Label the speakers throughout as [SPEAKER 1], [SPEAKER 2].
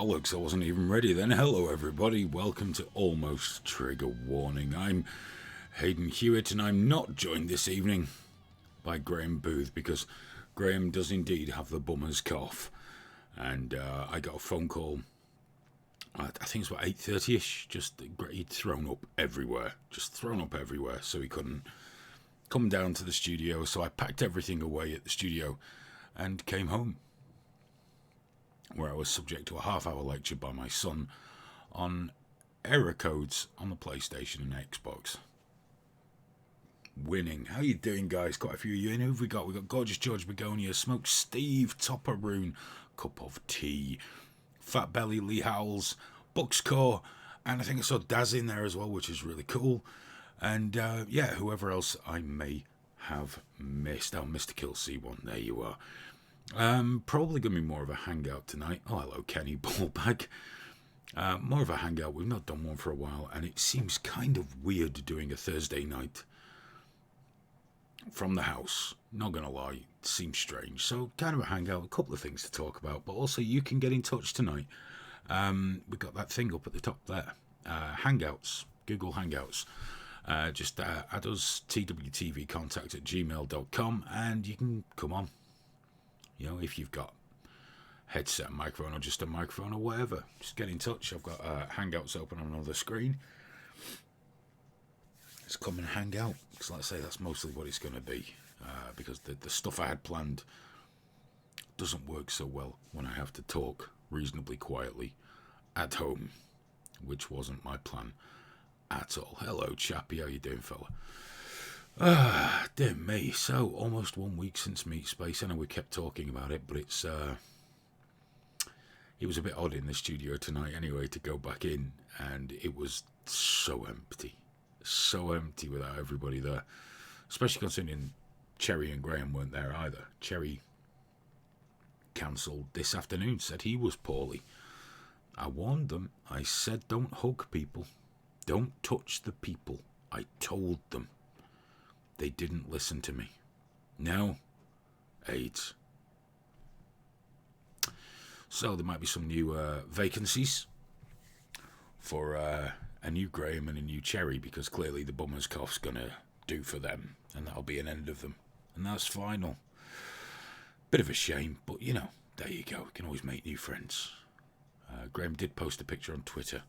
[SPEAKER 1] bollocks, I wasn't even ready then. Hello everybody, welcome to Almost Trigger Warning. I'm Hayden Hewitt and I'm not joined this evening by Graham Booth because Graham does indeed have the bummer's cough. And I got a phone call, I think it's about 8:30ish, just he'd thrown up everywhere, so he couldn't come down to the studio. So I packed everything away at the studio and came home, where I was subject to a half-hour lecture by my son on error codes on the PlayStation and Xbox. Winning. How you doing, guys? Quite a few of you in. Who have we got? We've got Gorgeous George Begonia, Smoke Steve, Topper Rune, Cup of Tea, Fat Belly Lee Howells, Buckscore, and I think I saw Daz in there as well, which is really cool. And yeah, whoever else I may have missed. Oh, Mr. Kill C1, there you are. Probably going to be more of a hangout tonight. Oh, hello, Kenny Ballbag. More of a hangout. We've not done one for a while, and it seems kind of weird doing a Thursday night from the house. Not going to lie, it seems strange. So, kind of a hangout, a couple of things to talk about, but also you can get in touch tonight. We've got that thing up at the top there. Hangouts, Google Hangouts. Just add us twtvcontact@gmail.com and you can come on. You know, if you've got headset, microphone, or just a microphone or whatever, just get in touch. I've got Hangouts open on another screen. Just come and hang out. Because like I say, that's mostly what it's going to be. Because the stuff I had planned doesn't work so well when I have to talk reasonably quietly at home, which wasn't my plan at all. Hello, chappy. How you doing, fella? Dear me. So, almost 1 week since Meat Space. I know we kept talking about it, but it was a bit odd in the studio tonight anyway to go back in, and it was so empty without everybody there, especially considering Cherry and Graham weren't there either. Cherry cancelled this afternoon, said he was poorly. I warned them. I said, don't hug people, don't touch the people. I told them. They didn't listen to me. Now, AIDS. So there might be some new vacancies for a new Graham and a new Cherry, because clearly the bummer's cough's going to do for them, and that'll be an end of them. And that's final. Bit of a shame, but you know, there you go. You can always make new friends. Graham did post a picture on Twitter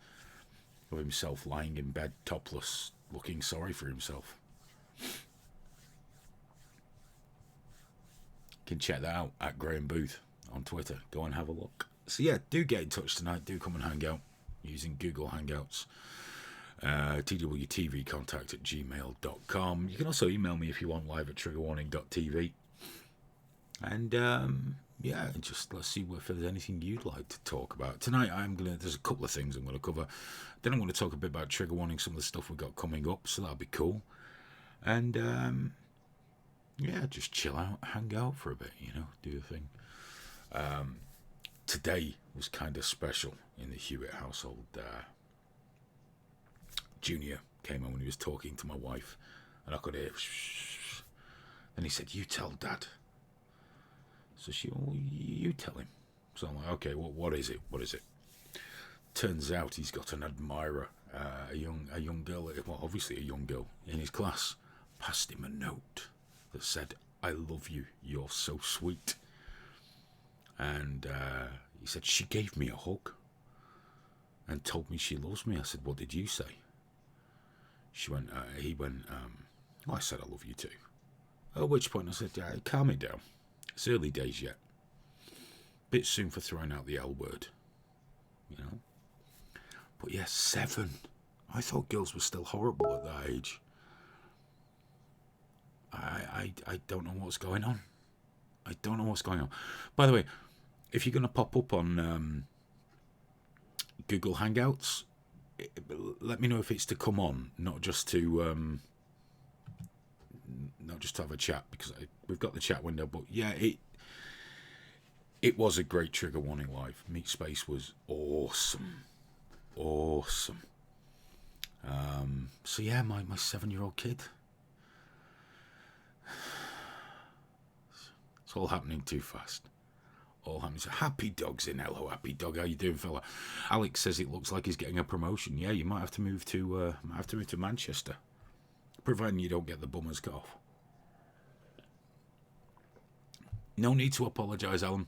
[SPEAKER 1] of himself lying in bed topless, looking sorry for himself. You can check that out at Graham Booth on Twitter. Go and have a look. So yeah, do get in touch tonight. Do come and hang out using Google Hangouts. twtvcontact@gmail.com. You can also email me if you want, live at triggerwarning.tv. And yeah, just let's see if there's anything you'd like to talk about tonight. There's a couple of things I'm gonna cover. Then I'm gonna talk a bit about Trigger Warning, some of the stuff we've got coming up, so that'll be cool. And yeah, just chill out, hang out for a bit, you know, do a thing. Today was kind of special in the Hewitt household. Junior came on when he was talking to my wife, and I could hear. Then he said, "You tell Dad." So you tell him. So I'm like, okay, what is it? What is it? Turns out he's got an admirer, a young girl, well, obviously a young girl in his class, passed him a note that said, "I love you, you're so sweet." And he said, "She gave me a hug and told me she loves me." I said, "What did you say?" He went, "I said I love you too." At which point I said, "Calm it down. It's early days yet. Bit soon for throwing out the L word, you know." But yeah, 7. I thought girls were still horrible at that age. I don't know what's going on. I don't know what's going on. By the way, if you're going to pop up on Google Hangouts, let me know if it's to come on, not just to have a chat, because we've got the chat window. But yeah, it was a great Trigger Warning live. Meat Space was awesome. So yeah, my 7-year-old kid. It's all happening too fast. all happens. Happy Dog's in. Hello, Happy Dog. How you doing, fella? Alex says it looks like he's getting a promotion. Yeah, you might have to move to Manchester, providing you don't get the bummer's cough. No need to apologise, Alan.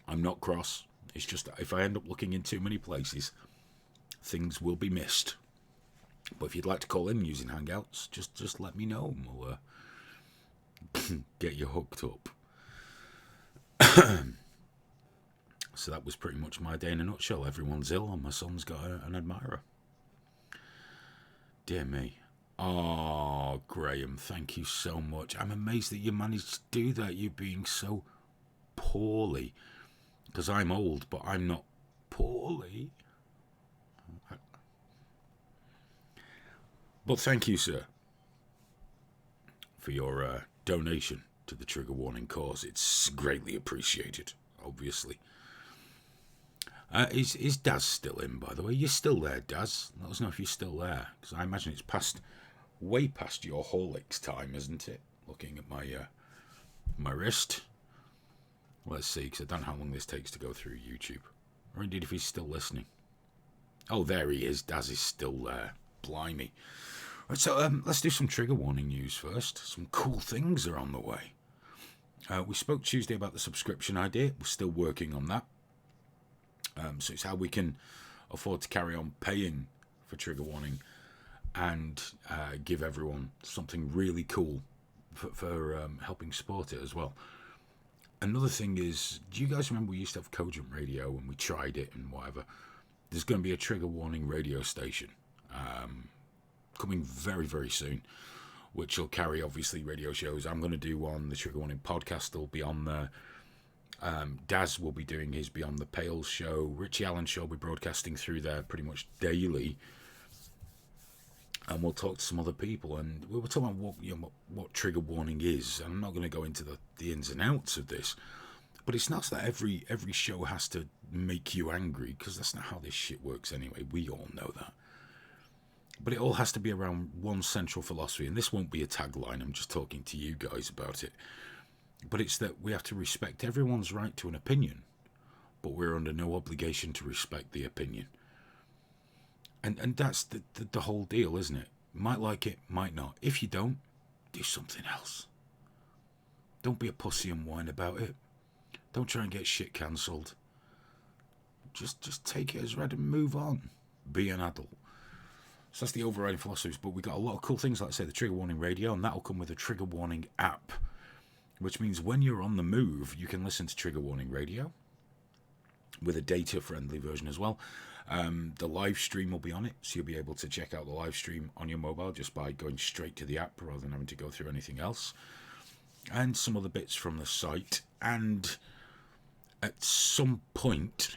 [SPEAKER 1] I'm not cross. It's just that if I end up looking in too many places, things will be missed. But if you'd like to call in using Hangouts, just let me know and we'll get you hooked up. So that was pretty much my day in a nutshell. Everyone's ill and my son's got an admirer. Dear me. Oh, Graham, thank you so much. I'm amazed that you managed to do that, you being so poorly. Because I'm old, but I'm not poorly. But thank you, sir, for your donation to the trigger warning cause. It's greatly appreciated, obviously. Is Daz still in, by the way? You're still there, Daz. Let us know if you're still there, because I imagine it's way past your Horlicks time, isn't it? Looking at my wrist. Let's see, because I don't know how long this takes to go through YouTube. Or indeed if he's still listening. Oh, there he is. Daz is still there. Blimey. Right, so let's do some trigger warning news first. Some cool things are on the way. We spoke Tuesday about the subscription idea. We're still working on that. So it's how we can afford to carry on paying for trigger warning and give everyone something really cool for helping support it as well. Another thing is, do you guys remember we used to have Cogent Radio and we tried it and whatever? There's going to be a trigger warning radio station coming very, very soon, which will carry, obviously, radio shows. I'm going to do one. The Trigger Warning podcast will be on there. Daz will be doing his Beyond the Pale show. Richie Allen show will be broadcasting through there pretty much daily. And we'll talk to some other people. And we were talking about what trigger warning is. And I'm not going to go into the ins and outs of this. But it's not that every show has to make you angry, because that's not how this shit works anyway. We all know that. But it all has to be around one central philosophy. And this won't be a tagline. I'm just talking to you guys about it. But it's that we have to respect everyone's right to an opinion, but we're under no obligation to respect the opinion. And that's the whole deal, isn't it? Might like it, might not. If you don't, do something else. Don't be a pussy and whine about it. Don't try and get shit cancelled. Just take it as read and move on. Be an adult. So that's the overriding philosophy. But we got a lot of cool things, like I say, the Trigger Warning Radio, and that'll come with a Trigger Warning app, which means when you're on the move, you can listen to Trigger Warning Radio with a data-friendly version as well. The live stream will be on it, so you'll be able to check out the live stream on your mobile just by going straight to the app rather than having to go through anything else. And some other bits from the site. And at some point,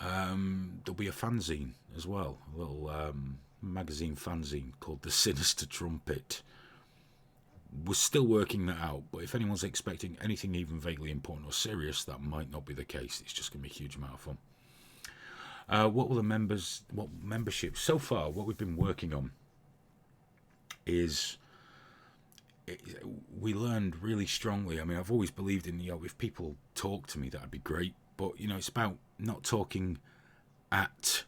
[SPEAKER 1] there'll be a fanzine as well, a little magazine fanzine called The Sinister Trumpet. We're still working that out, but if anyone's expecting anything even vaguely important or serious, that might not be the case. It's just going to be a huge amount of fun. What membership? So far, what we've been working on is, we learned really strongly. I mean, I've always believed in, if people talk to me, that'd be great. But, it's about not talking at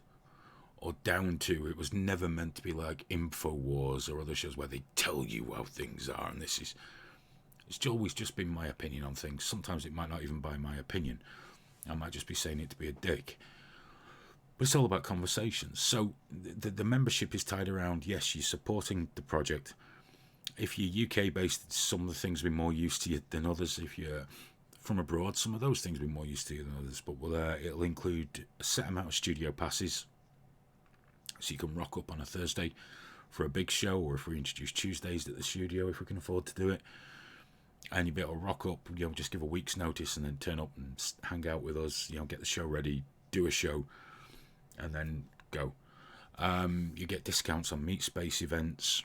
[SPEAKER 1] or down to. It was never meant to be like InfoWars or other shows where they tell you how things are. And it's always just been my opinion on things. Sometimes it might not even be my opinion. I might just be saying it to be a dick. But it's all about conversations. So the membership is tied around, yes, you're supporting the project. If you're UK-based, some of the things will be more used to you than others. If you're from abroad, some of those things will be more used to you than others. But it'll include a set amount of studio passes. So you can rock up on a Thursday for a big show, or if we introduce Tuesdays at the studio, if we can afford to do it. And you'll be able to rock up, just give a week's notice and then turn up and hang out with us, get the show ready, do a show, and then go. You get discounts on Meet Space events,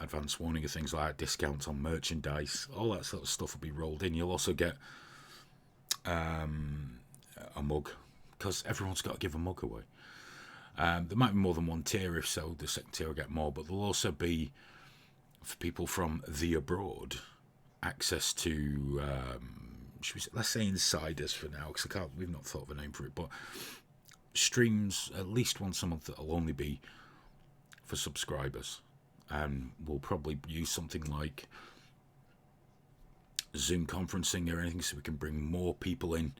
[SPEAKER 1] advance warning of things like that, discounts on merchandise, all that sort of stuff will be rolled in. You'll also get a mug, because everyone's got to give a mug away. There might be more than one tier, if so, the second tier will get more, but there'll also be, for people from the abroad, access to, let's say insiders for now, because we've not thought of a name for it, but streams at least once a month that'll only be for subscribers. And we'll probably use something like Zoom conferencing or anything so we can bring more people in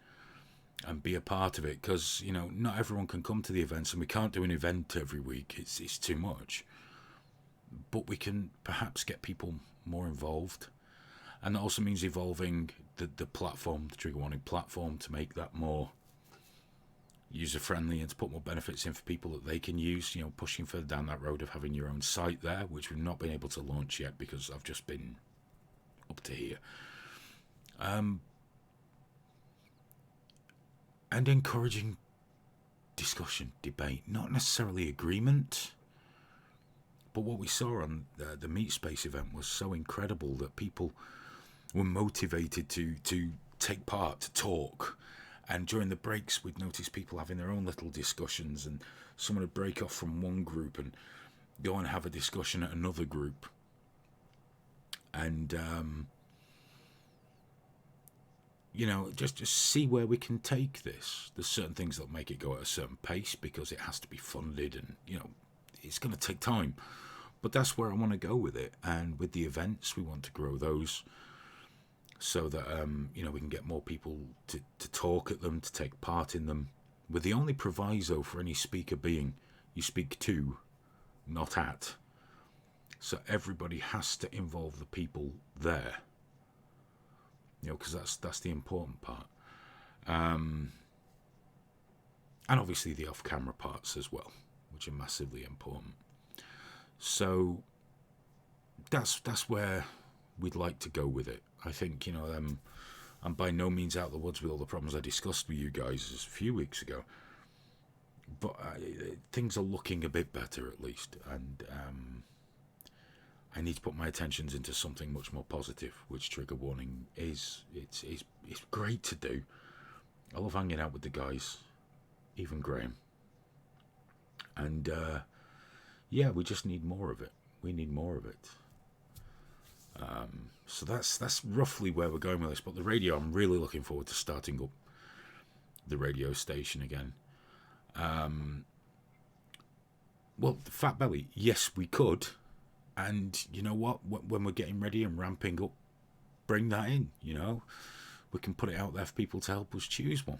[SPEAKER 1] and be a part of it, because not everyone can come to the events, and we can't do an event every week. It's too much. But we can perhaps get people more involved, and that also means evolving the platform, the Trigger Warning platform, to make that more user friendly and to put more benefits in for people that they can use. Pushing further down that road of having your own site there, which we've not been able to launch yet because I've just been up to here. And encouraging discussion, debate, not necessarily agreement. But what we saw on the Meat Space event was so incredible that people were motivated to take part, to talk. And during the breaks, we'd notice people having their own little discussions, and someone would break off from one group and go and have a discussion at another group. And just see where we can take this. There's certain things that make it go at a certain pace because it has to be funded, and it's going to take time. But that's where I want to go with it. And with the events, we want to grow those so that we can get more people to talk at them, to take part in them. With the only proviso for any speaker being you speak to, not at. So everybody has to involve the people there. Because that's the important part. And obviously the off-camera parts as well, which are massively important. So that's where we'd like to go with it. I think, I'm by no means out of the woods with all the problems I discussed with you guys a few weeks ago. But things are looking a bit better, at least. And I need to put my attentions into something much more positive, which Trigger Warning is. It's great to do. I love hanging out with the guys, even Graham. And we just need more of it. We need more of it. So that's roughly where we're going with this. But the radio, I'm really looking forward to starting up the radio station again. Well, Fat Belly, yes, we could. And you know what? When we're getting ready and ramping up, bring that in, We can put it out there for people to help us choose one.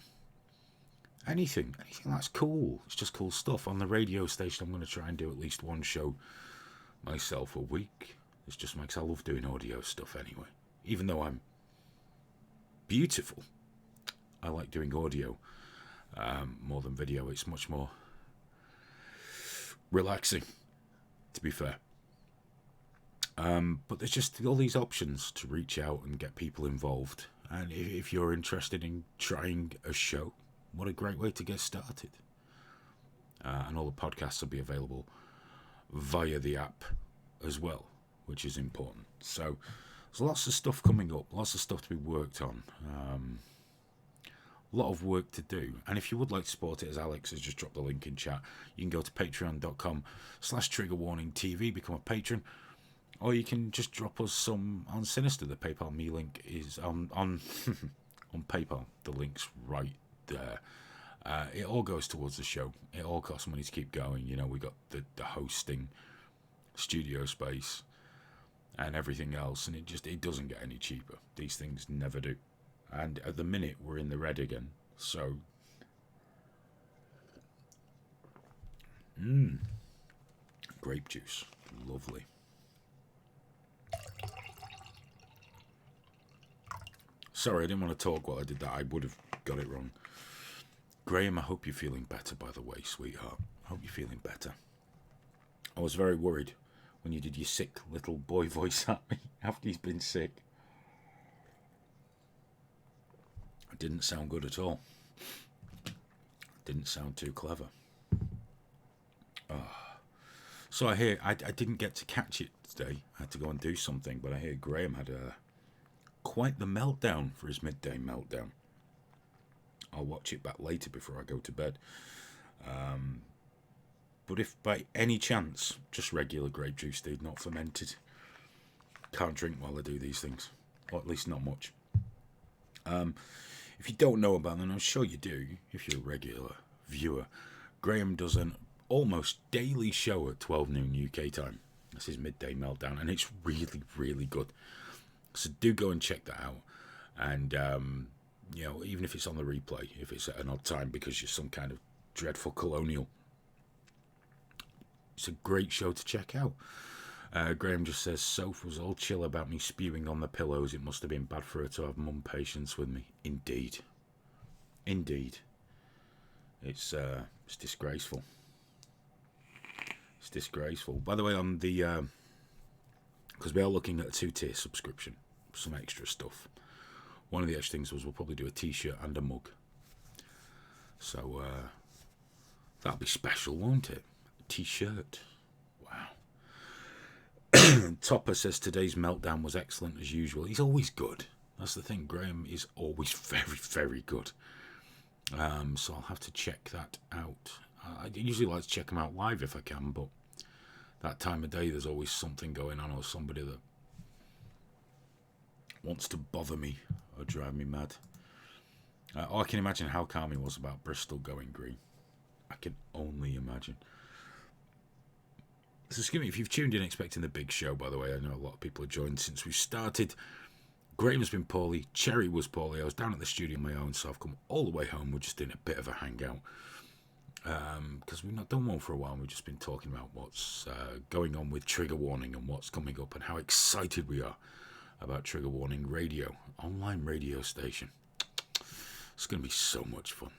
[SPEAKER 1] Anything that's cool. It's just cool stuff. On the radio station, I'm going to try and do at least one show myself a week. It's just makes I love doing audio stuff anyway. Even though I'm beautiful, I like doing audio more than video. It's much more relaxing, to be fair. But there's just all these options to reach out and get people involved. And if you're interested in trying a show, what a great way to get started. And all the podcasts will be available via the app as well, which is important. So there's lots of stuff coming up, lots of stuff to be worked on. A lot of work to do. And if you would like to support it, as Alex has just dropped the link in chat, you can go to patreon.com/triggerwarningtv, become a patron. Or you can just drop us some on Sinister. The PayPal me link is on on PayPal. The link's right there. It all goes towards the show. It all costs money to keep going. We got the hosting, studio space, and everything else, and it doesn't get any cheaper. These things never do. And at the minute, we're in the red again. So, grape juice, lovely. Sorry, I didn't want to talk while I did that. I would have got it wrong. Graham, I hope you're feeling better, by the way, sweetheart. I hope you're feeling better. I was very worried when you did your sick little boy voice at me after he's been sick. It didn't sound good at all. It didn't sound too clever. So I hear, I didn't get to catch it today. I had to go and do something, but I hear Graham had quite the meltdown for his Midday Meltdown. I'll watch it back later before I go to bed. But if by any chance, just regular grape juice, dude, not fermented. Can't drink while I do these things. or at least not much. If you don't know about them, I'm sure you do, if you're a regular viewer, Graham does an almost daily show at 12 noon UK time. This is Midday Meltdown, and it's really, really good. So do go and check that out. And, you know, even if it's on the replay, if it's at an odd time because you're some kind of dreadful colonial, it's a great show to check out. Graham just says, Soph was all chill about me spewing on the pillows. It must have been bad for her to have mum patience with me. Indeed. Indeed. It's disgraceful. It's disgraceful. By the way, on the... because we are looking at a 2-tier subscription. Some extra stuff. One of the extra things was we'll probably do a t-shirt and a mug. So, that'll be special, won't it? A t-shirt. Wow. Topper says today's meltdown was excellent as usual. He's always good. That's the thing. Graham is always very, very good. So I'll have to check that out. I usually like to check them out live if I can, but that time of day there's always something going on or somebody that wants to bother me or drive me mad. I can imagine how calm he was about Bristol going green. I can only imagine. So excuse me, if you've tuned in expecting the big show, by the way, I know a lot of people have joined since we started. Graham's been poorly, Cherry was poorly, I was down at the studio on my own, so I've come all the way home. We're just doing a bit of a hangout. Because we've not done one for a while. We've just been talking about what's going on with Trigger Warning and what's coming up and how excited we are about Trigger Warning Radio, online radio station. It's going to be so much fun.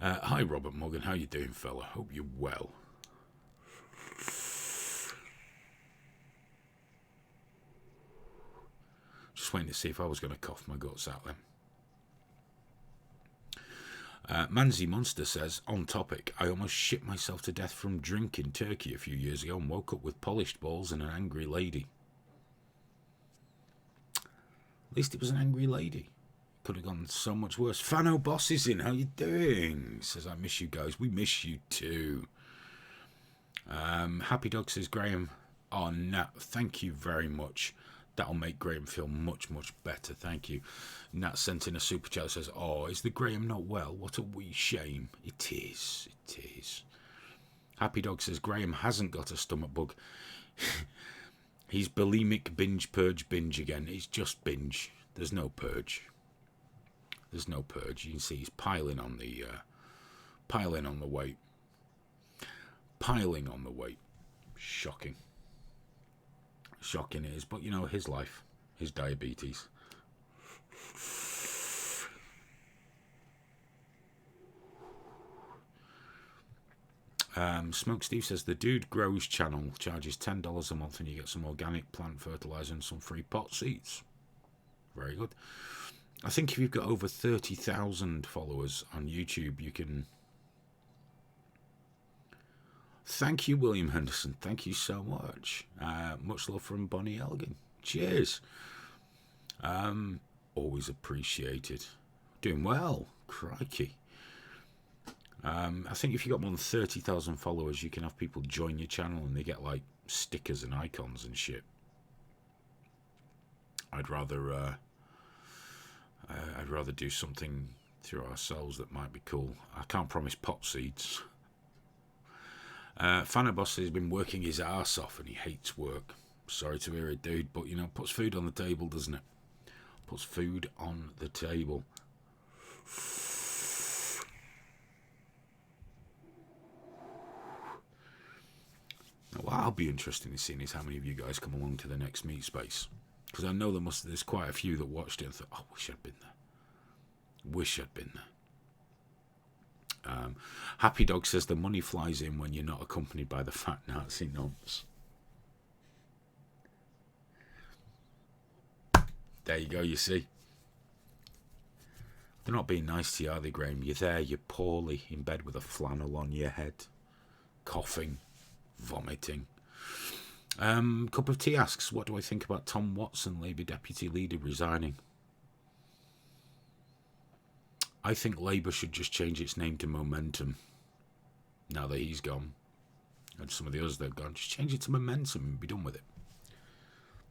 [SPEAKER 1] Hi Robert Morgan, how you doing, fella? Hope you're well. Just waiting to see if I was going to cough my guts out then. Manzi Monster says, on topic, I almost shit myself to death from drink in Turkey a few years ago and woke up with polished balls and an angry lady. At least it was an angry lady. Could have gone so much worse. Fano Boss is in. How you doing? Says, I miss you guys. We miss you too. Happy Dog says, Graham. Oh, Nat, thank you very much. That'll make Graham feel much, much better. Thank you. Nat sent in a super chat that says, oh, is the Graham not well? What a wee shame. It is. It is. Happy Dog says, Graham hasn't got a stomach bug. He's bulimic binge purge binge again. It's just binge. There's no purge. There's no purge. You can see he's piling on the weight. Piling on the weight. Shocking. Shocking it is, but you know, his life, his diabetes. Smoke Steve says the Dude Grows channel charges $10 a month and you get some organic plant fertilizer and some free pot seeds. Very good. I think if you've got over 30,000 followers on YouTube, you can... Thank you, William Henderson. Thank you so much. Much love from Bonnie Elgin. Cheers. Always appreciated. Doing well. Crikey. I think if you've got more than 30,000 followers, you can have people join your channel and they get like stickers and icons and shit. I'd rather do something through ourselves that might be cool. I can't promise pot seeds. Fanaboss has been working his arse off and he hates work. Sorry to hear it, dude, but you know, puts food on the table, doesn't it? Puts food on the table. Now, what I'll be interested in seeing is how many of you guys come along to the next meet space. Because I know there's quite a few that watched it and thought, oh, wish I'd been there. Wish I'd been there. Happy Dog says the money flies in when you're not accompanied by the fat Nazi nonce. There you go, you see. They're not being nice to you, are they, Graham? You're there, you're poorly, in bed with a flannel on your head. Coughing. Vomiting. Cup of Tea asks, what do I think about Tom Watson, Labour Deputy Leader, resigning? I think Labour should just change its name to Momentum. Now that he's gone. And some of the others that have gone. Just change it to Momentum and be done with it.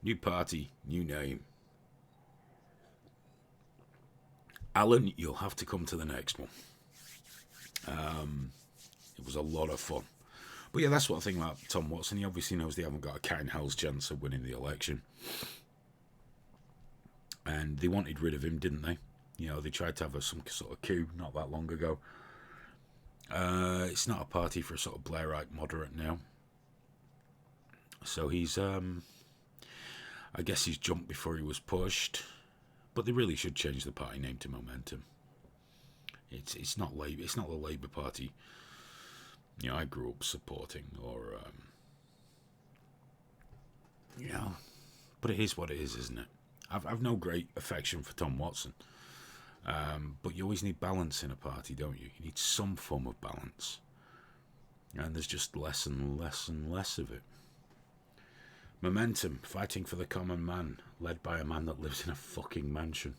[SPEAKER 1] New party, new name. Alan, you'll have to come to the next one. It was a lot of fun. But yeah, that's what I think about Tom Watson. He obviously knows they haven't got a cat in hell's chance of winning the election. And they wanted rid of him, didn't they? You know, they tried to have some sort of coup not that long ago. It's not a party for a sort of Blairite moderate now. So he's, I guess he's jumped before he was pushed. But they really should change the party name to Momentum. It's not Labour. It's not the Labour Party. You know, I grew up supporting, or you know, but it is what it is, isn't it? I've no great affection for Tom Watson, but you always need balance in a party, don't you? You need some form of balance, and there's just less and less and less of it. Momentum, fighting for the common man, led by a man that lives in a fucking mansion.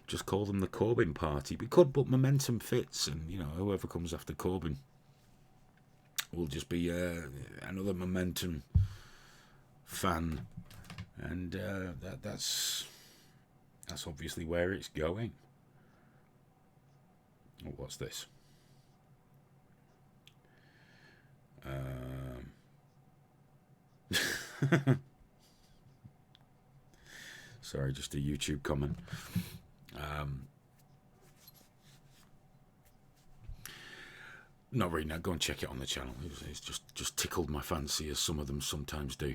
[SPEAKER 1] Just call them the Corbyn Party. We could, but Momentum fits, and you know, whoever comes after Corbyn will just be another Momentum fan, and that's obviously where it's going. Oh, what's this? Sorry, just a YouTube comment. Not reading that. Go and check it on the channel. It's just tickled my fancy, as some of them sometimes do.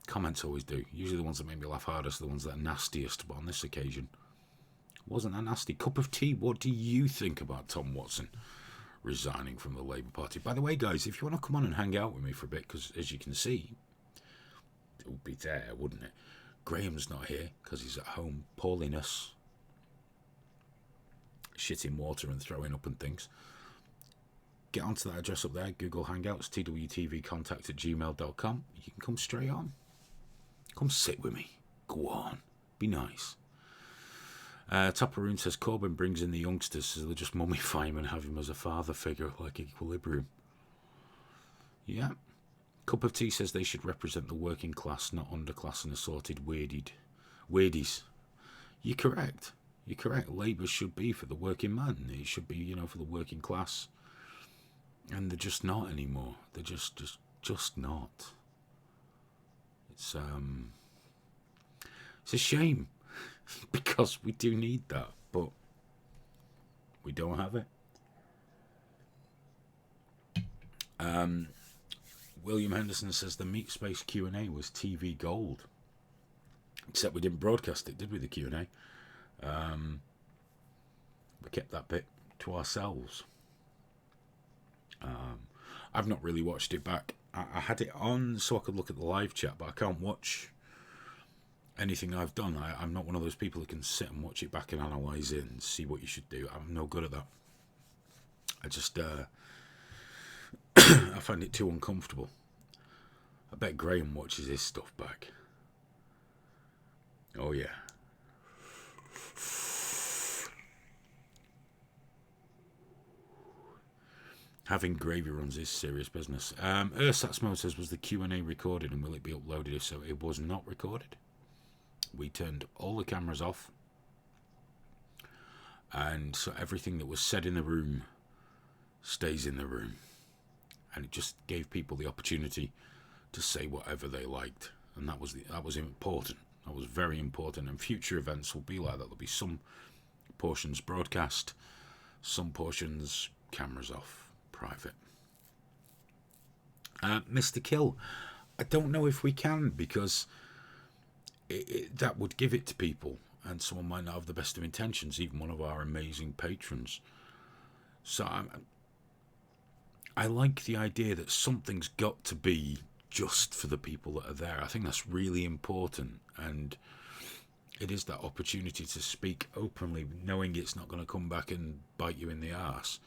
[SPEAKER 1] Comments always do. Usually the ones that make me laugh hardest are the ones that are nastiest, but on this occasion, wasn't that nasty. Cup of tea. What do you think about Tom Watson resigning from the Labour Party? By the way, guys, if you want to come on and hang out with me for a bit, because as you can see, it would be there, wouldn't it? Graham's not here because he's at home pawling us, shitting water and throwing up and things. Get onto that address up there, Google Hangouts, twtvcontact@gmail.com. You can come straight on. Come sit with me. Go on. Be nice. Topperoon says Corbyn brings in the youngsters, so they'll just mummify him and have him as a father figure like Equilibrium. Yeah. Cup of Tea says they should represent the working class, not underclass and assorted weirdies. You're correct. You're correct. Labour should be for the working man. It should be, you know, for the working class. And they're just not anymore. They're just not. It's a shame because we do need that, but we don't have it. William Henderson says the Meat Space Q&A was TV gold. Except we didn't broadcast it, did we, the Q&A? We kept that bit to ourselves. I've not really watched it back. I had it on so I could look at the live chat, but I can't watch anything I've done. I'm not one of those people who can sit and watch it back and analyse it and see what you should do. I'm no good at that. I just... I find it too uncomfortable. I bet Graham watches his stuff back. Oh yeah. Having gravy runs is serious business. Ursatsmo says, was the Q&A recorded and will it be uploaded? If so, it was not recorded. We turned all the cameras off. And so everything that was said in the room stays in the room. And it just gave people the opportunity to say whatever they liked, and that was important. That was very important. And future events will be like that. There'll be some portions broadcast, some portions cameras off, private. Mr. Kill, I don't know if we can, because that would give it to people, and someone might not have the best of intentions, even one of our amazing patrons. So I like the idea that something's got to be just for the people that are there. I think that's really important, and it is that opportunity to speak openly, knowing it's not going to come back and bite you in the arse.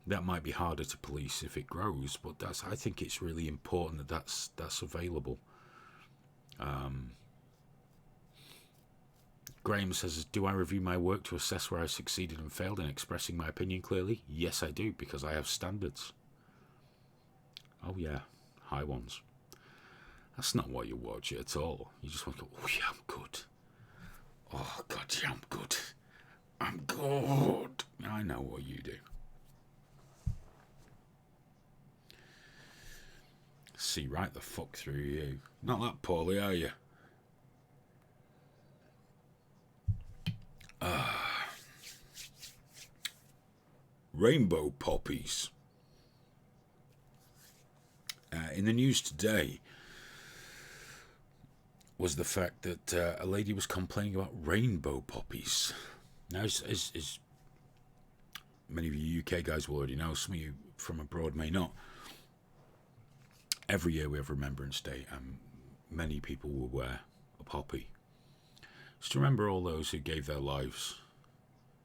[SPEAKER 1] That might be harder to police if it grows, but I think it's really important that that's available. Graham says, do I review my work to assess where I succeeded and failed in expressing my opinion clearly? Yes, I do, because I have standards. Oh yeah, high ones. That's not why you watch it at all. You just want to go, oh yeah, I'm good. Oh God, yeah, I'm good. I'm good. I know what you do. See right the fuck through you. Not that poorly, are you? Rainbow poppies. In the news today was the fact that a lady was complaining about rainbow poppies. Now, as many of you UK guys will already know, some of you from abroad may not, every year we have Remembrance Day, and many people will wear a poppy. Just to remember all those who gave their lives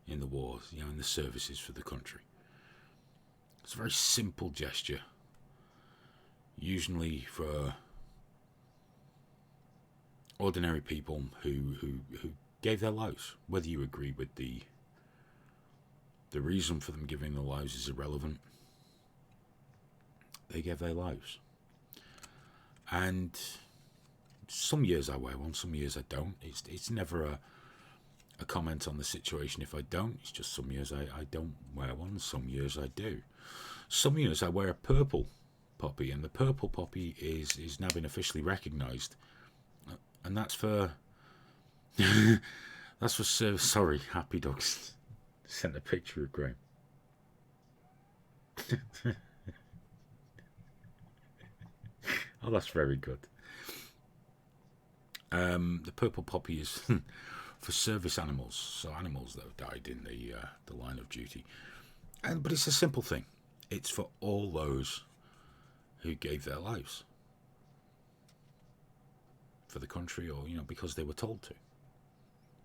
[SPEAKER 1] in the wars, in the services for the country. It's a very simple gesture, usually for ordinary people who gave their lives. Whether you agree with the reason for them giving their lives is irrelevant. They gave their lives. And some years I wear one, some years I don't. It's never a comment on the situation if I don't. It's just some years I don't wear one, some years I do. Some years I wear a purple poppy, and the purple poppy is now been officially recognised. And that's for... that's for... sorry, Happy Dogs sent a picture of Graham. Oh, that's very good. The purple poppy is for service animals, so animals that have died in the line of duty. But it's a simple thing. It's for all those who gave their lives for the country, or because they were told to.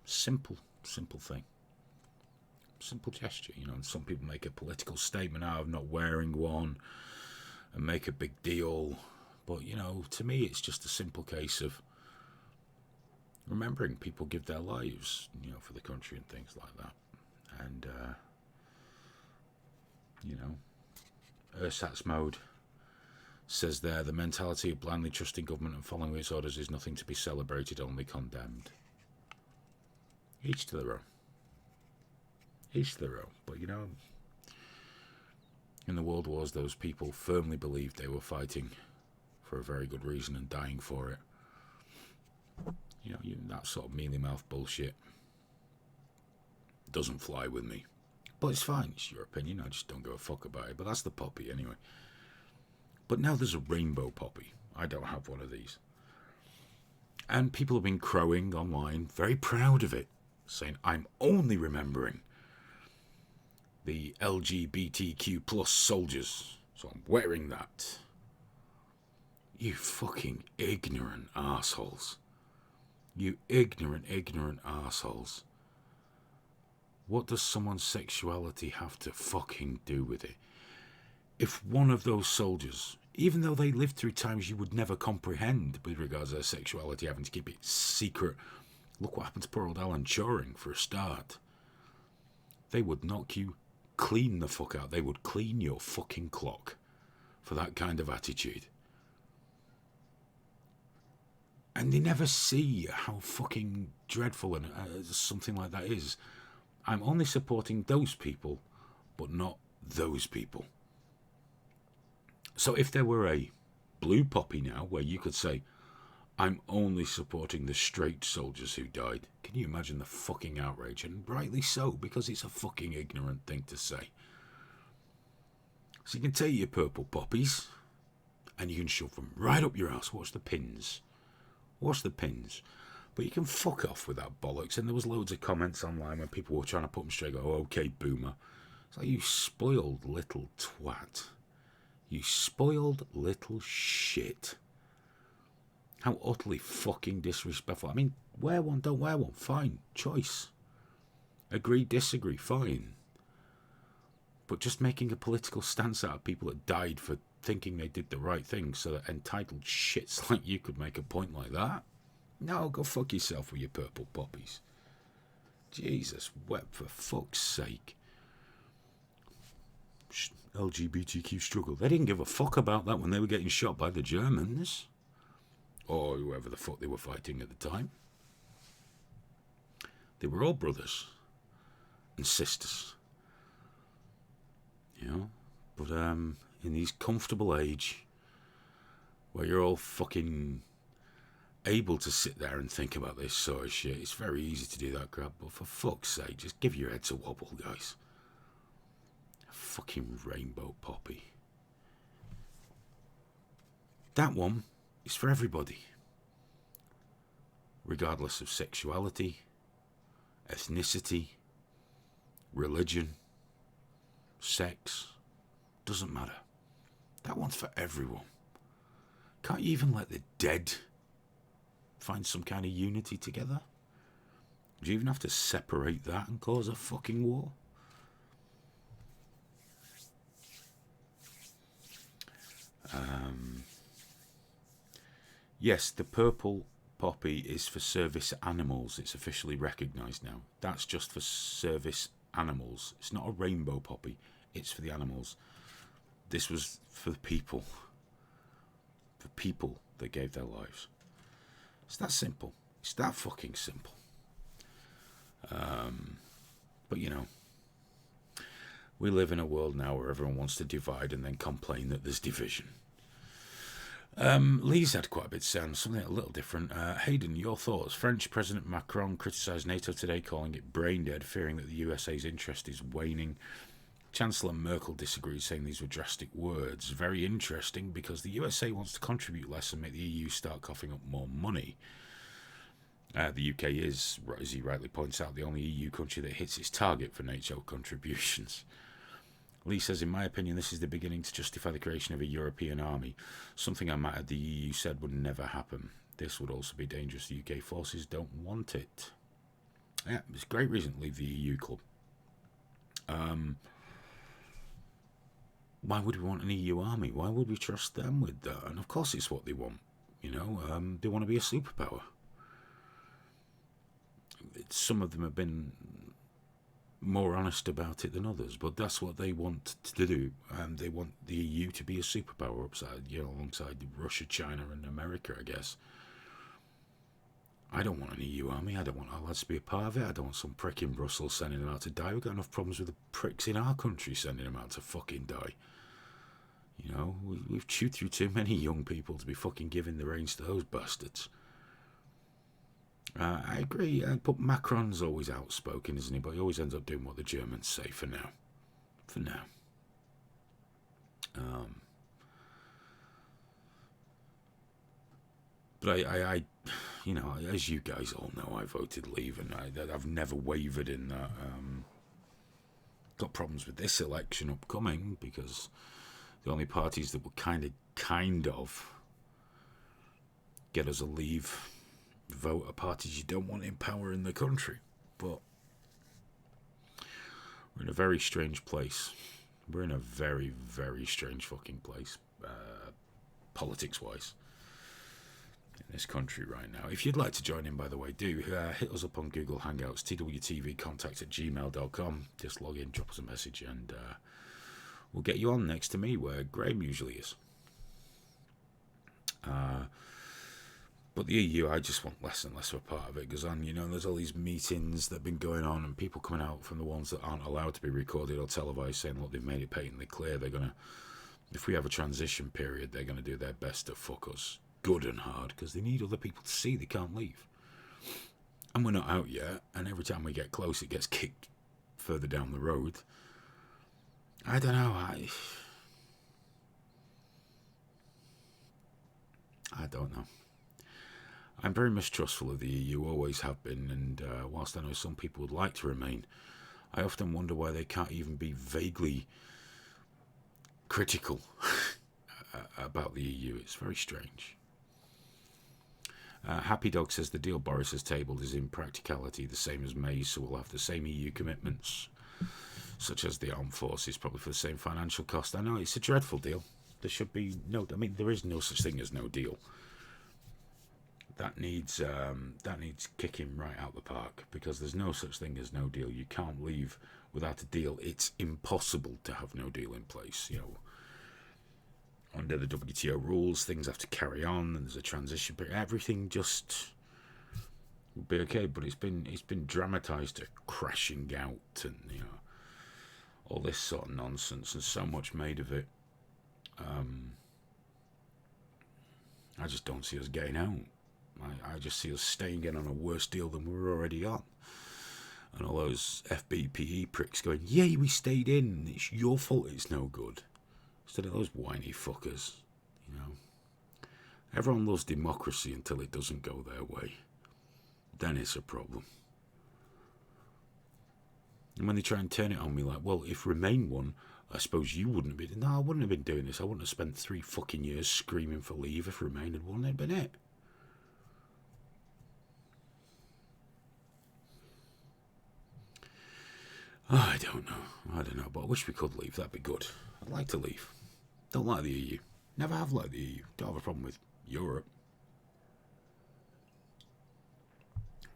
[SPEAKER 1] Simple thing. Simple gesture, and some people make a political statement out of not wearing one and make a big deal. But, to me, it's just a simple case of remembering people give their lives, for the country and things like that. And, ersatz mode says there, the mentality of blindly trusting government and following its orders is nothing to be celebrated, only condemned. Each to their own. Each to their own. But, in the world wars, those people firmly believed they were fighting for a very good reason and dying for it. That sort of mealy-mouthed bullshit doesn't fly with me. But it's fine, it's your opinion, I just don't give a fuck about it. But that's the poppy anyway. But now there's a rainbow poppy. I don't have one of these. And people have been crowing online, very proud of it, saying, I'm only remembering the LGBTQ plus soldiers, so I'm wearing that. You fucking ignorant assholes. You ignorant assholes. What does someone's sexuality have to fucking do with it? If one of those soldiers, even though they lived through times you would never comprehend with regards to their sexuality, having to keep it secret, look what happened to poor old Alan Turing for a start. They would knock you clean the fuck out. They would clean your fucking clock for that kind of attitude. And they never see how fucking dreadful and something like that is. I'm only supporting those people, but not those people. So if there were a blue poppy now, where you could say, I'm only supporting the straight soldiers who died, can you imagine the fucking outrage? And rightly so, because it's a fucking ignorant thing to say. So you can take your purple poppies, and you can shove them right up your ass. Watch the pins. Watch the pins. But you can fuck off with that bollocks. And there was loads of comments online when people were trying to put them straight, go, oh, okay, boomer. It's like, you spoiled little twat. You spoiled little shit. How utterly fucking disrespectful. I mean, wear one, don't wear one. Fine. Choice. Agree, disagree. Fine. But just making a political stance out of people that died for thinking they did the right thing, so that entitled shits like you could make a point like that? No, go fuck yourself with your purple poppies. Jesus, for fuck's sake. LGBTQ struggle. They didn't give a fuck about that when they were getting shot by the Germans. or whoever the fuck they were fighting at the time. They were all brothers and sisters, you know. But in these comfortable age where you're all fucking able to sit there and think about this sort of shit, it's very easy to do that crap. But for fuck's sake, just give your heads a wobble, guys. A fucking rainbow poppy. That one is for everybody, regardless of sexuality, ethnicity, religion, sex, doesn't matter. That one's for everyone. Can't you even let the dead find some kind of unity together? Do you even have to separate that and cause a fucking war? Yes, the purple poppy is for service animals. It's officially recognised now. That's just for service animals. It's not a rainbow poppy. It's for the animals. This was for the people. For people that gave their lives. It's that simple. It's that fucking simple. But you know, we live in a world now where everyone wants to divide and then complain that there's division. Lee's had quite a bit to say on something a little different. Hayden, your thoughts? French President Macron criticised NATO today, calling it brain dead, fearing that the USA's interest is waning. Chancellor Merkel disagreed, saying these were drastic words. Very interesting, because the USA wants to contribute less and make the EU start coughing up more money. The UK is, as he rightly points out, the only EU country that hits its target for NATO contributions. Lee says, in my opinion, this is the beginning to justify the creation of a European army. Something I might add the EU said would never happen. This would also be dangerous. The UK forces don't want it. Yeah, it's a great reason to leave the EU club. Why would we want an EU army? Why would we trust them with that? And of course it's what they want. You know, they want to be a superpower. Some of them have been more honest about it than others, but that's what they want to do. They want the EU to be a superpower alongside Russia, China and America, I guess. I don't want an EU army. I don't want our lads to be a part of it. I don't want some prick in Brussels sending them out to die. We've got enough problems with the pricks in our country sending them out to fucking die. You know, we've chewed through too many young people to be fucking giving the reins to those bastards. I agree, but Macron's always outspoken, isn't he? But he always ends up doing what the Germans say for now. For now. But I, you know, as you guys all know, I voted Leave, and I've never wavered in that. Got problems with this election upcoming, because the only parties that will kind of get us a Leave vote are parties you don't want in power in the country. But we're in a very strange place. We're in a very, very strange fucking place, politics-wise, in this country right now. If you'd like to join in, by the way, do hit us up on Google Hangouts, twtvcontact@gmail.com. Just log in, drop us a message, and we'll get you on next to me, where Graham usually is. But the EU, I just want less and less of a part of it. Because there's all these meetings that have been going on, and people coming out from the ones that aren't allowed to be recorded or televised, saying, look, they've made it patently clear they're going to, if we have a transition period, they're going to do their best to fuck us good and hard, because they need other people to see they can't leave. And we're not out yet, and every time we get close, it gets kicked further down the road. I don't know, I don't know. I'm very mistrustful of the EU, always have been, and whilst I know some people would like to remain, I often wonder why they can't even be vaguely critical about the EU. It's very strange. Happy Dog says the deal Boris has tabled is in practicality the same as May's, so we'll have the same EU commitments, such as the armed forces, probably for the same financial cost. I know, it's a dreadful deal. There should be there is no such thing as no deal. That needs kicking right out the park, because there's no such thing as no deal. You can't leave without a deal. It's impossible to have no deal in place. under the WTO rules, things have to carry on, and there's a transition period. Everything just will be okay, but it's been dramatised to crashing out, and all this sort of nonsense, and so much made of it. I just don't see us getting out. I just see us staying in on a worse deal than we were already on. And all those FBPE pricks going, yay, we stayed in, it's your fault it's no good. Instead of those whiny fuckers, Everyone loves democracy until it doesn't go their way. Then it's a problem. And when they try and turn it on me like, well, if Remain won, I suppose you wouldn't have been. No, I wouldn't have been doing this. I wouldn't have spent 3 fucking years screaming for leave if Remain had won. It'd been it. Oh, I don't know, but I wish we could leave. That'd be good. I'd like to leave. Don't like the EU. Never have liked the EU. Don't have a problem with Europe.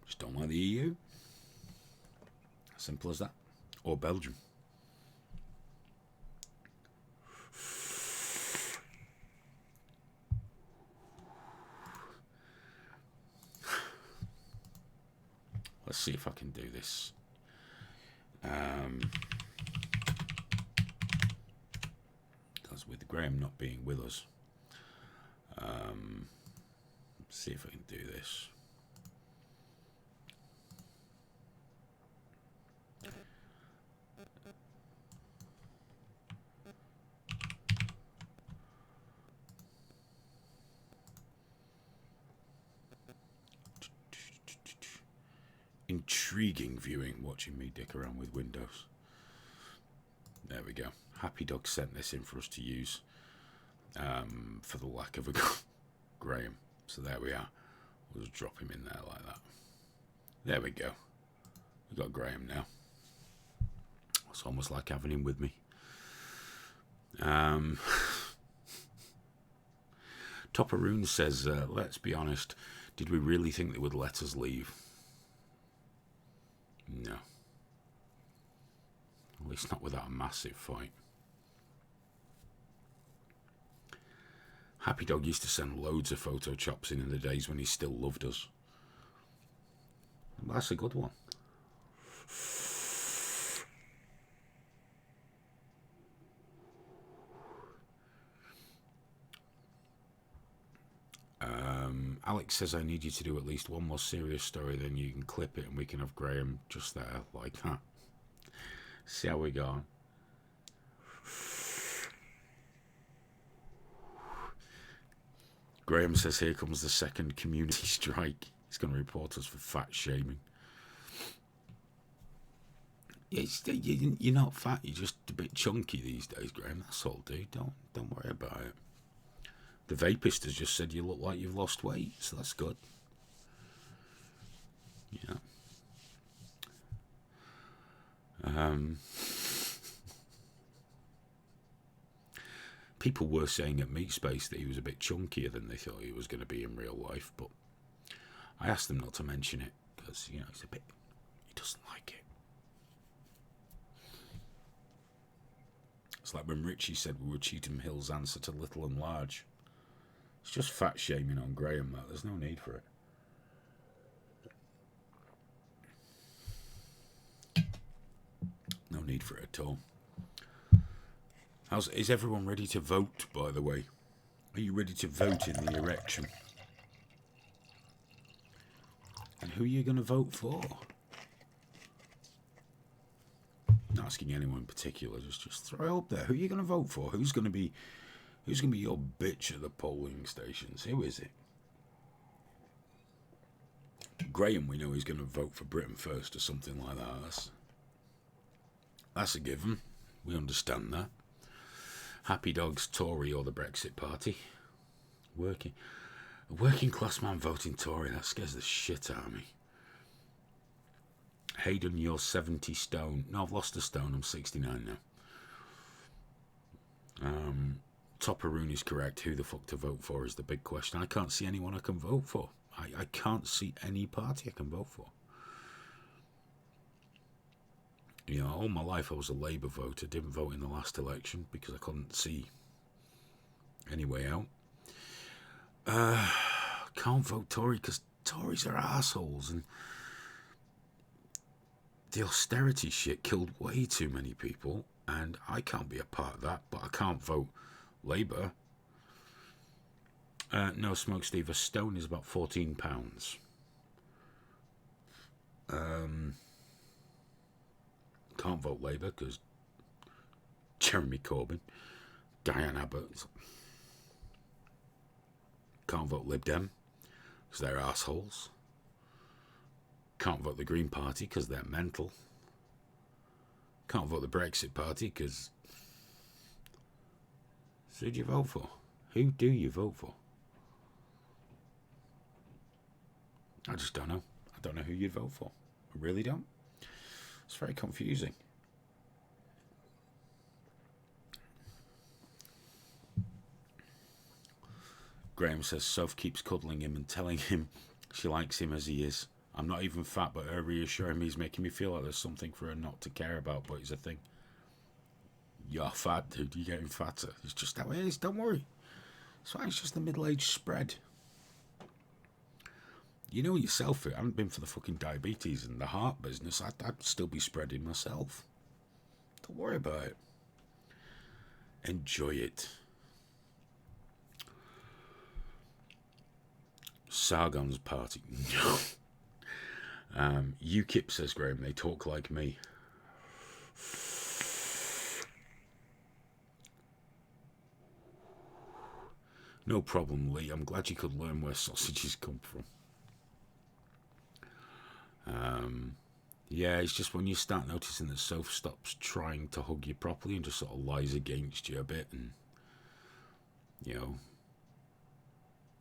[SPEAKER 1] Just don't like the EU. Simple as that. Or Belgium. Let's see if I can do this. Because with Graham not being with us, let's see if I can do this. Intriguing viewing, watching me dick around with Windows. There we go. Happy Dog sent this in for us to use for the lack of a Graham. So there we are. We'll just drop him in there like that. There we go. We've got Graham now. It's almost like having him with me. Topperoon says, let's be honest, did we really think they would let us leave? No. At least not without a massive fight. Happy Dog used to send loads of photo chops in the days when he still loved us. That's a good one. Alex says I need you to do at least one more serious story, then you can clip it and we can have Graham just there like that. See how we go on. Graham says here comes the second community strike. He's going to report us for fat shaming. You're not fat, you're just a bit chunky these days, Graham. That's all, dude. Don't worry about it. The vapist has just said you look like you've lost weight, so that's good. Yeah. People were saying at Meat Space that he was a bit chunkier than they thought he was going to be in real life, but I asked them not to mention it because, he's a bit... he doesn't like it. It's like when Richie said we were Cheetham Hill's answer to Little and Large. It's just fat shaming on Graham, that. There's no need for it. No need for it at all. Is everyone ready to vote, by the way? Are you ready to vote in the election? And who are you going to vote for? Not asking anyone in particular, just throw it up there. Who are you going to vote for? Who's going to be your bitch at the polling stations? Who is it? Graham, we know he's going to vote for Britain First or something like that. That's a given. We understand that. Happy Dog's Tory or the Brexit Party. A working class man voting Tory, that scares the shit out of me. Hayden, you're 70 stone. No, I've lost a stone. I'm 69 now. Topperoon is correct. Who the fuck to vote for is the big question. I can't see anyone I can vote for. I can't see any party I can vote for. All my life I was a Labour voter. Didn't vote in the last election because I couldn't see Anyway, out. Can't vote Tory because Tories are assholes, and the austerity shit killed way too many people, and I can't be a part of that, but I can't vote Labour. No smoke, Steve. A stone is about £14. Can't vote Labour because Jeremy Corbyn, Diane Abbott. Can't vote Lib Dem because they're assholes. Can't vote the Green Party because they're mental. Can't vote the Brexit Party because... So who do you vote for? Who do you vote for? I just don't know. I don't know who you'd vote for. I really don't. It's very confusing. Graham says Soph keeps cuddling him and telling him she likes him as he is. I'm not even fat, but her reassuring me is making me feel like there's something for her not to care about, but it's a thing. You're fat, dude. You're getting fatter. It's just how it is. Don't worry. It's fine. It's just the middle-aged spread. You know yourself, if it hadn't been for the fucking diabetes and the heart business, I'd still be spreading myself. Don't worry about it. Enjoy it. Sargon's party. UKIP, says Graham, they talk like me. No problem, Lee. I'm glad you could learn where sausages come from. Yeah, it's just when you start noticing that Soph stops trying to hug you properly and just sort of lies against you a bit, and you know,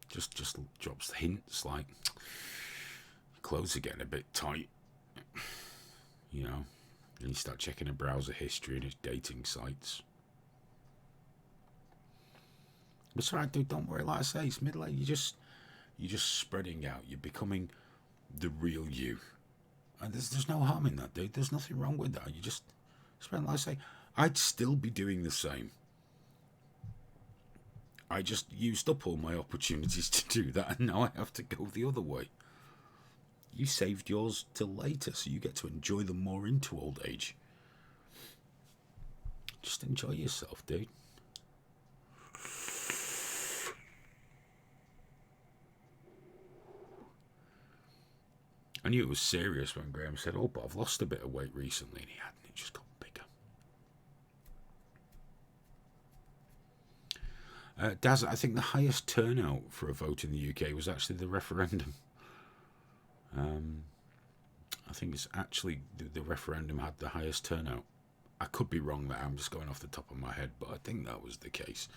[SPEAKER 1] just drops hints like your clothes are getting a bit tight, you know, and you start checking her browser history and his dating sites. But it's alright, dude. Don't worry. Like I say, it's middle age. You're just spreading out. You're becoming the real you. And there's no harm in that, dude. There's nothing wrong with that. You just spread. Like I say, I'd still be doing the same. I just used up all my opportunities to do that, and now I have to go the other way. You saved yours till later, so you get to enjoy them more into old age. Just enjoy yourself, dude. I knew it was serious when Graham said, oh, but I've lost a bit of weight recently, and he hadn't. It just got bigger. Daz, I think the highest turnout for a vote in the UK was actually the referendum. I think it's actually the referendum had the highest turnout. I could be wrong there. I'm just going off the top of my head, but I think that was the case.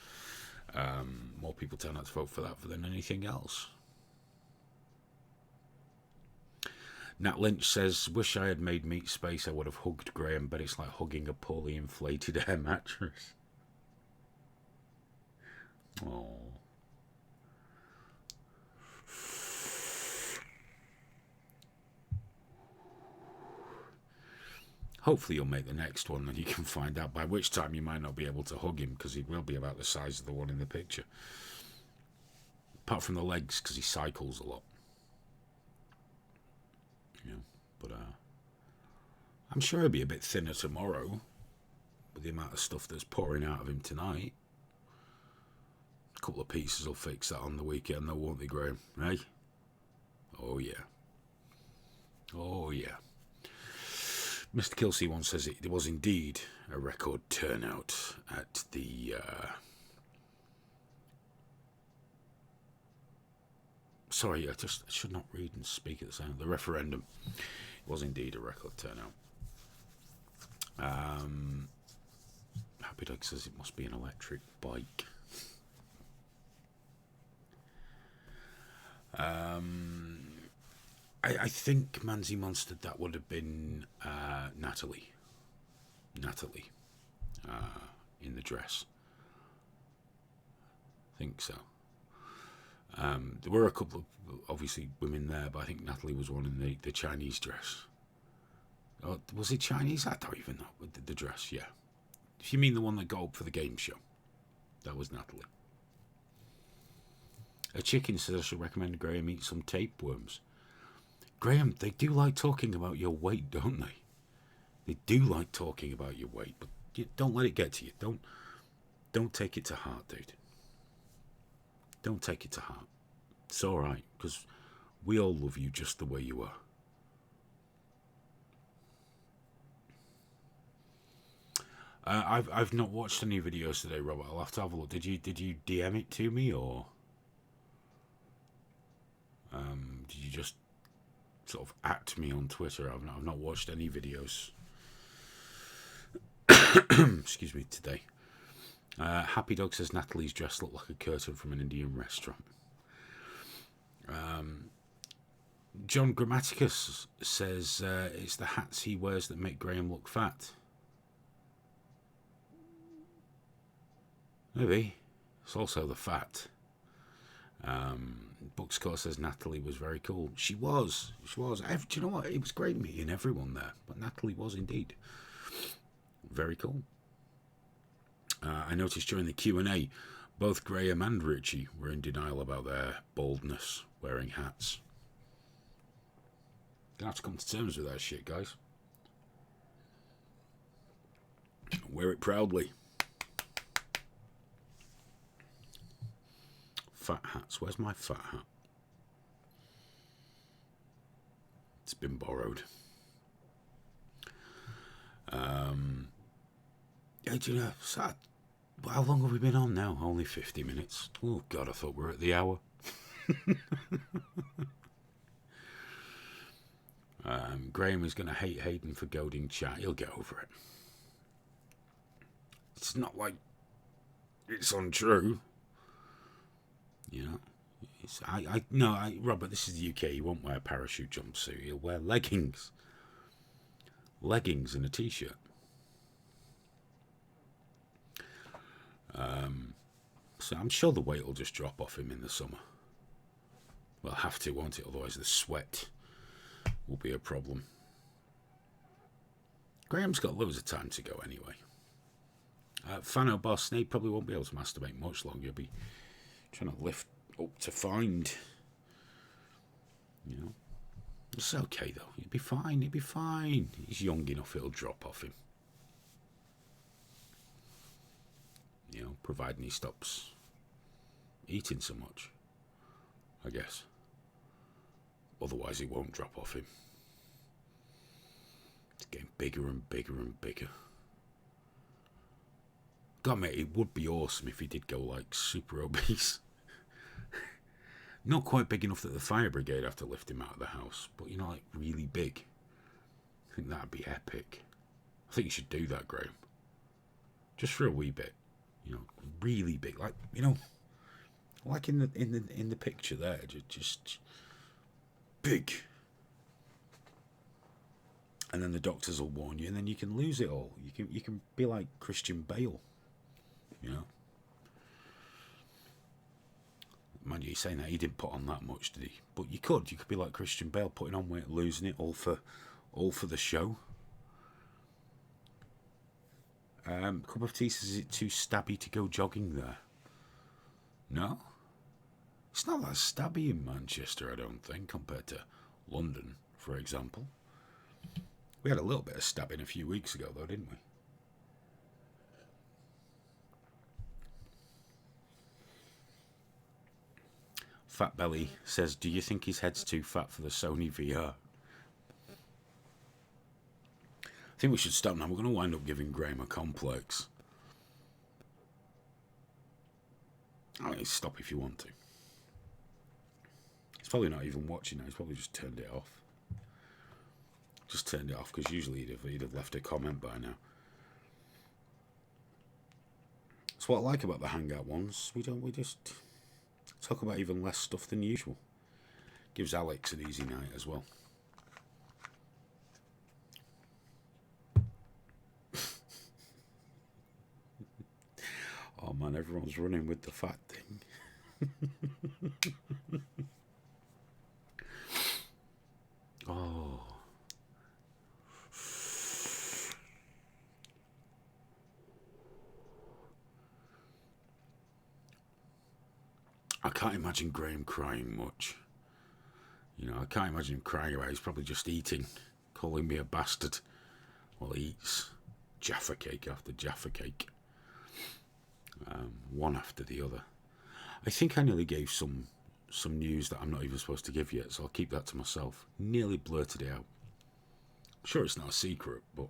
[SPEAKER 1] More people turn out to vote for that than anything else. Nat Lynch says, wish I had made Meat Space, I would have hugged Graham, but it's like hugging a poorly inflated air mattress. Oh. Hopefully you'll make the next one, and you can find out, by which time you might not be able to hug him, because he will be about the size of the one in the picture. Apart from the legs, because he cycles a lot. You know, but I'm sure he'll be a bit thinner tomorrow, with the amount of stuff that's pouring out of him tonight. A couple of pieces will fix that on the weekend, though, won't they, Graham? Hey? Oh, yeah. Oh, yeah. Mr. Kilsey once says it was indeed a record turnout at the... Sorry, I should not read and speak at the same time. The referendum. It was indeed a record turnout. Happy Dog says it must be an electric bike. I think Manzi Monster, that would have been Natalie. Natalie. In the dress. I think so. There were a couple of, obviously, women there, but I think Natalie was one in the Chinese dress. Oh, was it Chinese? I don't even know. The dress, yeah. If you mean the one that got up for the game show, that was Natalie. A chicken says I should recommend Graham eat some tapeworms. Graham, they do like talking about your weight, don't they? They do like talking about your weight, but don't let it get to you. Don't take it to heart, dude. Don't take it to heart. It's all right, because we all love you just the way you are. I've not watched any videos today, Robert. I'll have to have a look. Did you DM it to me, or did you just sort of at me on Twitter? I've not watched any videos. Excuse me, today. Happy Dog says Natalie's dress looked like a curtain from an Indian restaurant. John Grammaticus says it's the hats he wears that make Graham look fat. Maybe. It's also the fat. Bookscore says Natalie was very cool. She was. Do you know what? It was great meeting everyone there. But Natalie was indeed very cool. I noticed during the Q&A, both Graham and Richie were in denial about their baldness wearing hats. Gonna have to come to terms with that shit, guys. Wear it proudly. Fat hats. Where's my fat hat? It's been borrowed. Do you know, how long have we been on now? Only 50 minutes. Oh, God, I thought we were at the hour. Graham is going to hate Hayden for goading chat. He'll get over it. It's not like it's untrue. You know, Robert, this is the UK. He won't wear a parachute jumpsuit. He'll wear leggings. Leggings and a t-shirt. So I'm sure the weight will just drop off him in the summer. Well, have to, won't it? Otherwise the sweat will be a problem. Graham's got loads of time to go anyway. Fano Boss, Snape probably won't be able to masturbate much longer. He'll be trying to lift up to find. You know. It's okay though. He'll be fine. He'll be fine. He's young enough, it'll drop off him. You know, providing he stops eating so much, I guess. Otherwise, it won't drop off him. It's getting bigger and bigger and bigger. God, mate, it would be awesome if he did go, like, super obese. Not quite big enough that the fire brigade have to lift him out of the house, but, you know, like, really big. I think that'd be epic. I think you should do that, Graham. Just for a wee bit. You know, really big, like, you know, like in the picture there, just big. And then the doctors will warn you, and then you can lose it all. You can be like Christian Bale, you know. Mind you, saying that he didn't put on that much, did he? But you could be like Christian Bale, putting on weight, losing it, all for the show. Cup of tea says, is it too stabby to go jogging there? No? It's not that stabby in Manchester, I don't think, compared to London, for example. We had a little bit of stabbing a few weeks ago, though, didn't we? Fat Belly says, do you think his head's too fat for the Sony VR? I think we should stop now. We're going to wind up giving Graham a complex. I mean, stop if you want to. He's probably not even watching now. He's probably just turned it off. Just turned it off because usually he'd have left a comment by now. That's what I like about the Hangout ones. We just talk about even less stuff than usual. Gives Alex an easy night as well. Oh man, everyone's running with the fat thing. Oh. I can't imagine Graham crying much. You know, I can't imagine him crying about it. He's probably just eating, calling me a bastard while he eats Jaffa cake after Jaffa cake. One after the other. I think I nearly gave some news that I'm not even supposed to give yet, so I'll keep that to myself. Nearly blurted it out. I'm sure it's not a secret, but...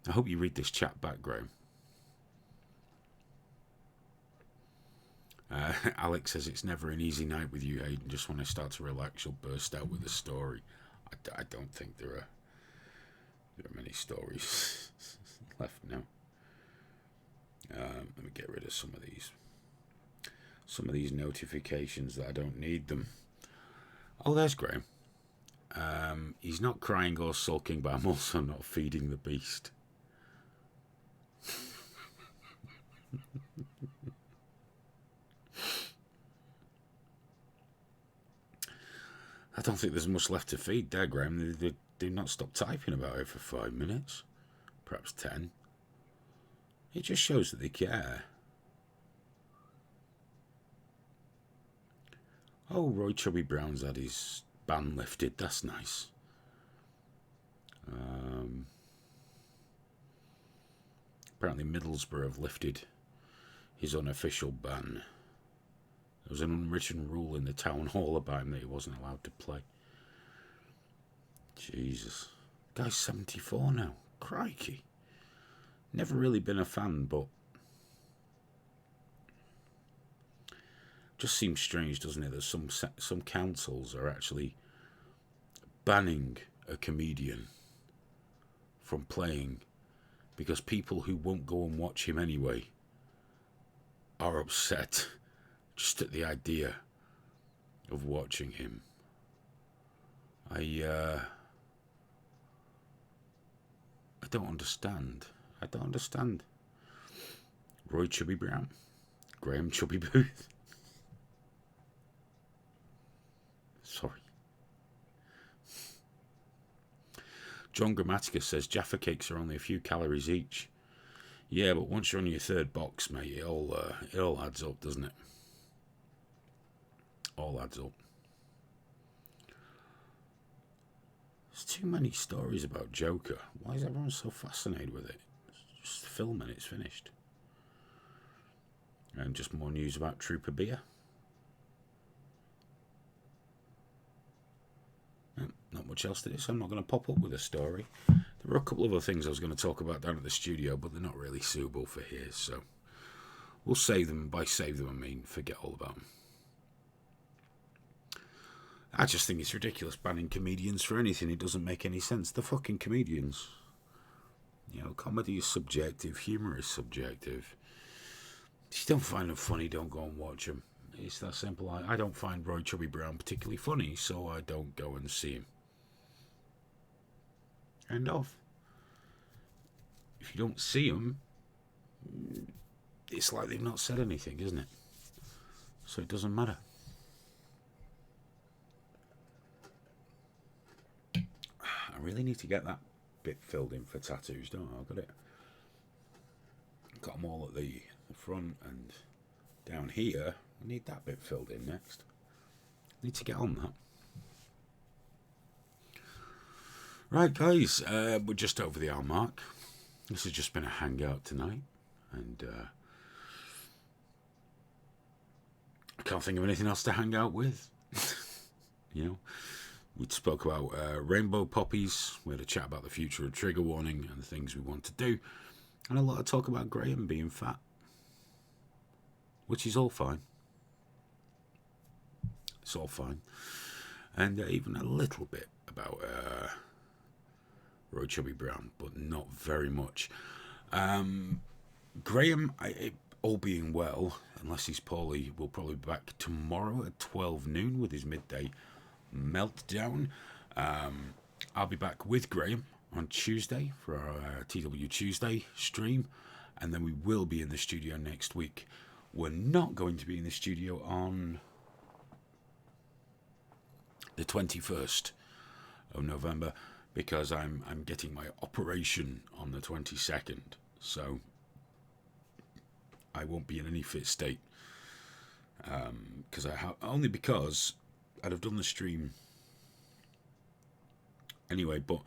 [SPEAKER 1] I hope you read this chat back, Graham. Alex says, it's never an easy night with you, Hayden. Just when I start to relax, you'll burst out with a story. I don't think there are many stories left now. Let me get rid of some of these notifications that I don't need them. Oh, there's Graham. He's not crying or sulking, but I'm also not feeding the beast. I don't think there's much left to feed there, Graham. They do not stop typing about it for 5 minutes. Perhaps 10. It just shows that they care. Oh, Roy Chubby Brown's had his ban lifted. That's nice. Apparently Middlesbrough have lifted his unofficial ban. There was an unwritten rule in the town hall about him that he wasn't allowed to play. Jesus. Guy's 74 now. Crikey. Never really been a fan, but... just seems strange, doesn't it, that some councils are actually banning a comedian from playing because people who won't go and watch him anyway are upset just at the idea of watching him. I don't understand. I don't understand. Roy Chubby Brown. Graham Chubby Booth. Sorry. John Grammaticus says Jaffa cakes are only a few calories each. Yeah, but once you're on your third box, mate, it all adds up, doesn't it? All adds up. There's too many stories about Joker. Why is everyone so fascinated with it? Just film and it's finished. And just more news about Trooper Beer. Not much else to this. I'm not going to pop up with a story. There were a couple of other things I was going to talk about down at the studio, but they're not really suitable for here, so we'll save them. By save them, I mean forget all about them. I just think it's ridiculous banning comedians for anything. It doesn't make any sense. They're fucking comedians. You know, comedy is subjective. Humour is subjective. If you don't find them funny, don't go and watch them. It's that simple. I don't find Roy Chubby Brown particularly funny, so I don't go and see him. End of. If you don't see him, it's like they've not said anything, isn't it? So it doesn't matter. I really need to get that bit filled in for tattoos, don't I? I've got it. Got them all at the front and down here. I need that bit filled in next. Need to get on that. Right, guys, we're just over the hour mark. This has just been a hangout tonight, and I can't think of anything else to hang out with. You know, we spoke about rainbow poppies. We had a chat about the future of trigger warning and the things we want to do, and a lot of talk about Graham being fat, which is all fine. It's all fine, and even a little bit about Roy Chubby Brown, but not very much. Graham, all being well, unless he's poorly, will probably be back tomorrow at 12 noon with his Midday Meltdown. I'll be back with Graham on Tuesday for our TW Tuesday stream, and then we will be in the studio next week. We're not going to be in the studio on the 21st of November because I'm getting my operation on the 22nd, so I won't be in any fit state. Because only because I'd have done the stream anyway, but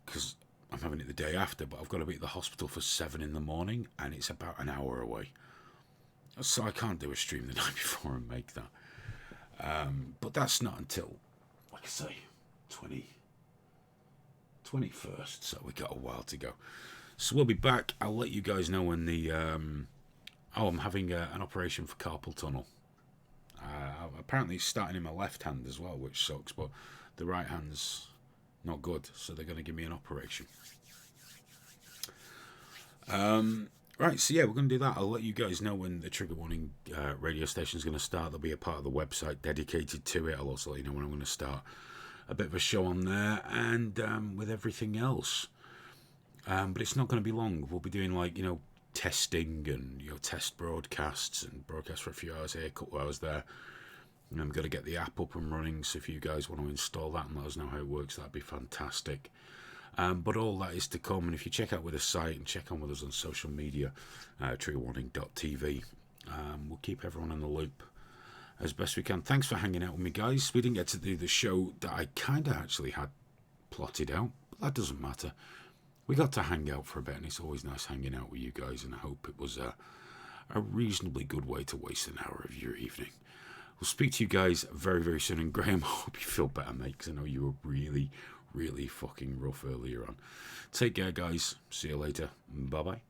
[SPEAKER 1] because I'm having it the day after, but I've got to be at the hospital for 7 in the morning, and it's about an hour away, so I can't do a stream the night before and make that. But that's not until, like I say, 21st, so we got a while to go. So we'll be back. I'll let you guys know when the I'm having an operation for carpal tunnel. Apparently it's starting in my left hand as well, which sucks, but the right hand's not good, so they're going to give me an operation. Right, so yeah, we're going to do that. I'll let you guys know when the Trigger Warning radio station is going to start. There'll be a part of the website dedicated to it. I'll also let you know when I'm going to start a bit of a show on there, and with everything else. But it's not going to be long. We'll be doing, like, testing and test broadcasts and broadcasts for a few hours here, a couple of hours there. And I'm going to get the app up and running, so if you guys want to install that and let us know how it works, that'd be fantastic. But all that is to come, and if you check out with the site and check on with us on social media, triggerwarning.tv, we'll keep everyone in the loop as best we can. Thanks for hanging out with me, guys. We didn't get to do the show that I kind of actually had plotted out, but that doesn't matter. We got to hang out for a bit, and it's always nice hanging out with you guys, and I hope it was a reasonably good way to waste an hour of your evening. We'll speak to you guys very, very soon, and Graham, I hope you feel better, mate, because I know you were really, really fucking rough earlier on. Take care, guys. See you later. Bye-bye.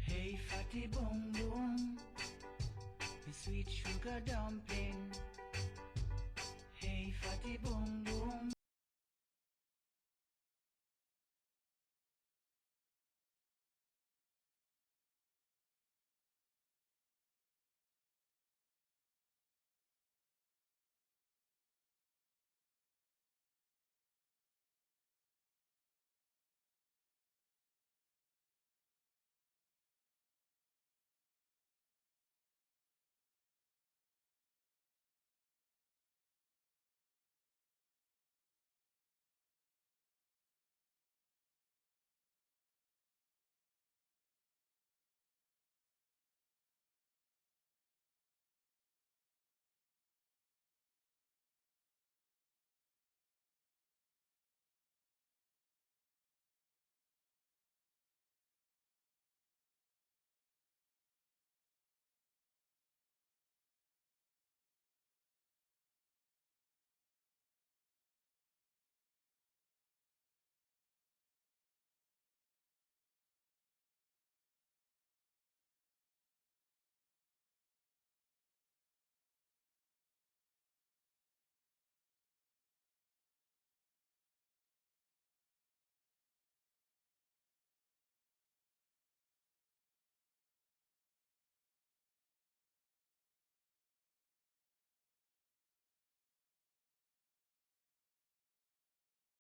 [SPEAKER 2] Hey fatty boom boom, me sweet sugar dumpling. Hey fatty boom